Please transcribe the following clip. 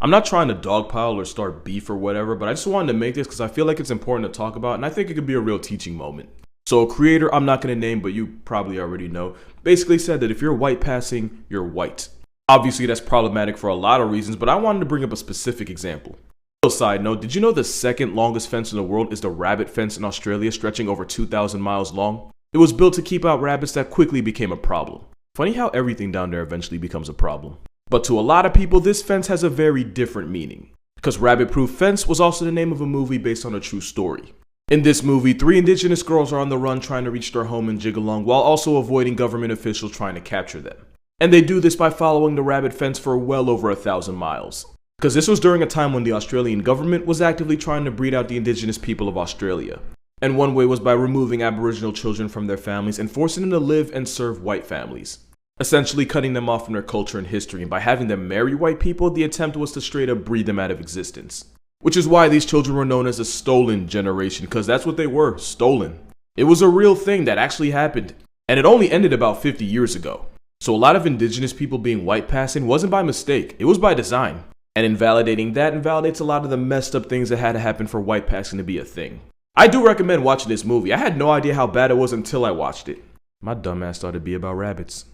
I'm not trying to dogpile or start beef or whatever, but I just wanted to make this because I feel like it's important to talk about, and I think it could be a real teaching moment. So a creator I'm not going to name, but you probably already know, basically said that if you're white passing, you're white. Obviously that's problematic for a lot of reasons, but I wanted to bring up a specific example. Side note, did you know the second longest fence in the world is the rabbit fence in Australia, stretching over 2,000 miles long? It was built to keep out rabbits that quickly became a problem. Funny how everything down there eventually becomes a problem. But to a lot of people, this fence has a very different meaning. Because Rabbit Proof Fence was also the name of a movie based on a true story. In this movie, 3 indigenous girls are on the run trying to reach their home in Jigalong while also avoiding government officials trying to capture them. And they do this by following the rabbit fence for well over 1,000 miles. Because this was during a time when the Australian government was actively trying to breed out the indigenous people of Australia. And one way was by removing Aboriginal children from their families and forcing them to live and serve white families. Essentially cutting them off from their culture and history, and by having them marry white people, the attempt was to straight up breed them out of existence. Which is why these children were known as the stolen generation, because that's what they were, stolen. It was a real thing that actually happened, and it only ended about 50 years ago. So a lot of indigenous people being white passing wasn't by mistake, it was by design. And invalidating that invalidates a lot of the messed up things that had to happen for white passing to be a thing. I do recommend watching this movie. I had no idea how bad it was until I watched it. My dumbass thought it'd be about rabbits.